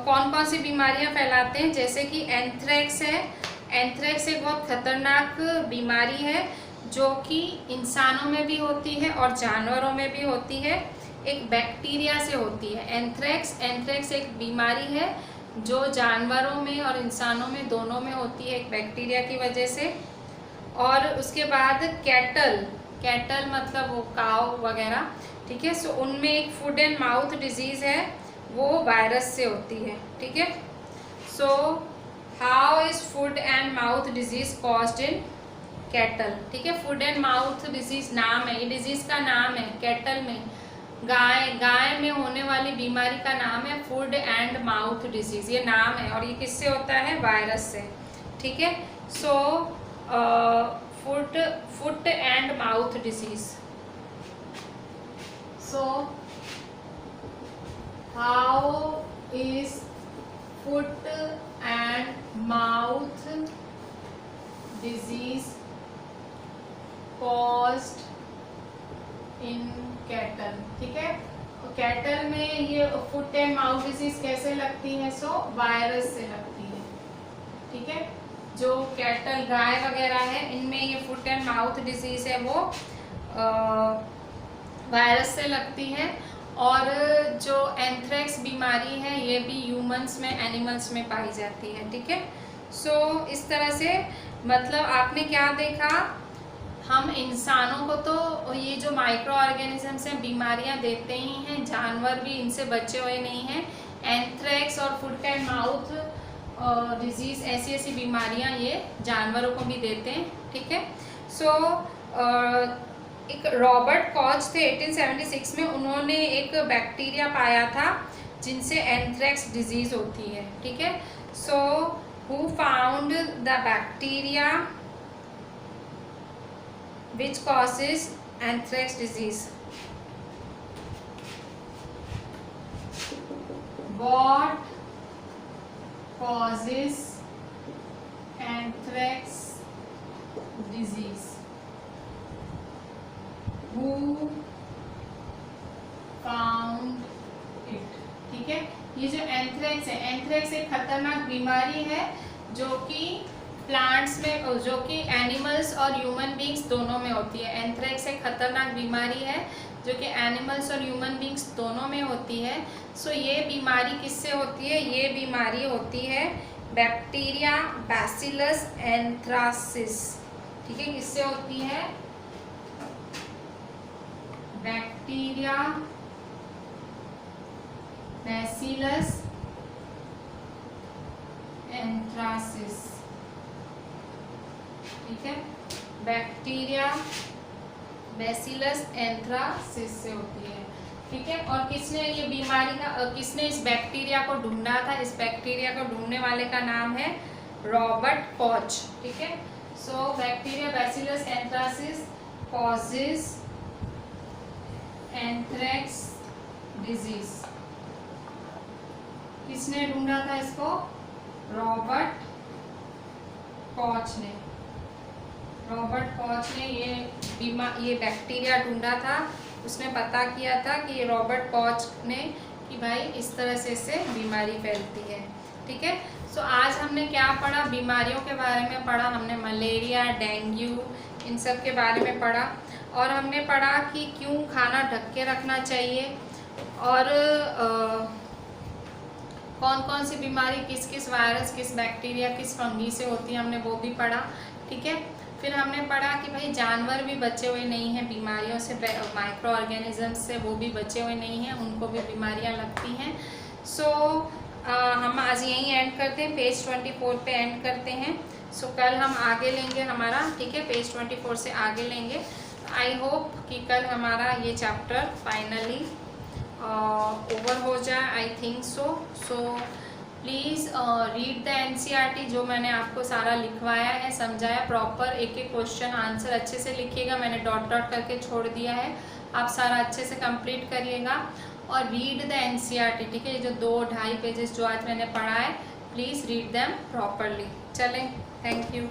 कौन कौन सी बीमारियां फैलाते हैं, जैसे कि एंथ्रेक्स है। एंथ्रेक्स एक बहुत खतरनाक बीमारी है जो कि इंसानों में भी होती है और जानवरों में भी होती है। एक बैक्टीरिया से होती है एंथ्रेक्स एक बीमारी है जो जानवरों में और इंसानों में दोनों में होती है, एक बैक्टीरिया की वजह से। और उसके बाद कैटल मतलब वो काव वगैरह। ठीक है। सो उनमें एक फूड एंड माउथ डिजीज़ है, वो वायरस से होती है। ठीक है। सो how is food and mouth disease caused in cattle. ठीक है। फूड एंड माउथ डिजीज़ नाम है, ये डिजीज़ का नाम है। कैटल में गाय में होने वाली बीमारी का नाम है फूड एंड माउथ डिजीज़, ये नाम है। और ये किससे होता है? वायरस से। ठीक है। So foot and mouth disease. So how is foot and mouth disease caused in cattle. ठीक है। कैटल में ये फुट एंड माउथ डिजीज कैसे लगती है? सो वायरस से लगती है। ठीक है। जो कैटल गाय वगैरह है, इनमें ये फुट एंड माउथ डिजीज है वो वायरस से लगती है। और जो एंथ्रेक्स बीमारी है ये भी ह्यूमंस में, एनिमल्स में पाई जाती है। ठीक है। सो इस तरह से मतलब आपने क्या देखा, हम इंसानों को तो ये जो माइक्रो ऑर्गेनिजम्स हैं बीमारियां देते ही हैं, जानवर भी इनसे बचे हुए नहीं हैं। एंथ्रेक्स और फुट एंड माउथ डिजीज़ ऐसी बीमारियां ये जानवरों को भी देते हैं। ठीक है। सो एक रॉबर्ट कॉच थे 1876 में, उन्होंने एक बैक्टीरिया पाया था जिनसे एंथ्रेक्स डिजीज़ होती है। ठीक है। So who found the bacteria which causes anthrax disease? What causes anthrax disease? Who found it? ठीक है। ये जो एंथ्रेक्स है, एंथ्रेक्स एक खतरनाक बीमारी है जो कि प्लांट्स में, जो कि एनिमल्स और ह्यूमन बींग्स दोनों में होती है। एंथ्रेक्स एक खतरनाक बीमारी है जो कि एनिमल्स और ह्यूमन बींग्स दोनों में होती है। सो ये बीमारी किससे होती है? ये बीमारी होती है बैक्टीरिया बैसिलस एंथ्रासिस। ठीक है। किससे होती है? Bacteria bacillus anthracis. ठीक है। बैक्टीरिया बैसिलस एंथ्रासिस से होती है। ठीक है। और किसने ये बीमारी का, किसने इस बैक्टीरिया को ढूंढा था? इस बैक्टीरिया को ढूंढने वाले का नाम है रॉबर्ट कॉच। ठीक है। So bacteria bacillus anthracis causes anthrax disease. किसने ढूंढा था इसको? रॉबर्ट कॉच ने। रॉबर्ट कॉच ने ये बैक्टीरिया ढूंढा था। उसने पता किया था कि रॉबर्ट कॉच ने कि भाई इस तरह से इससे बीमारी फैलती है। ठीक है। सो आज हमने क्या पढ़ा? बीमारियों के बारे में पढ़ा हमने, मलेरिया, डेंगू, इन सब के बारे में पढ़ा। और हमने पढ़ा कि क्यों खाना ढक के रखना चाहिए, और कौन कौन सी बीमारी किस किस वायरस, किस बैक्टीरिया, किस फंगी से होती है, हमने वो भी पढ़ा। ठीक है, फिर हमने पढ़ा कि भाई जानवर भी बचे हुए नहीं हैं बीमारियों से, माइक्रो ऑर्गेनिजम्स से वो भी बचे हुए नहीं हैं, उनको भी बीमारियां लगती हैं। सो हम आज यहीं एंड करते हैं, पेज 24 पे एंड करते हैं। सो कल हम आगे लेंगे हमारा, ठीक है, पेज 24 से आगे लेंगे। आई होप कि कल हमारा ये चैप्टर फाइनली ओवर हो जाए, I think so please read the NCERT, जो मैंने आपको सारा लिखवाया है, समझाया प्रॉपर, एक एक क्वेश्चन आंसर अच्छे से लिखिएगा, मैंने डॉट डॉट करके छोड़ दिया है, आप सारा अच्छे से कंप्लीट करिएगा। और रीड द NCERT, ठीक है, जो 2-2.5 पेजेस जो आज मैंने पढ़ा है, प्लीज़ रीड देम प्रॉपरली। चलें, थैंक यू।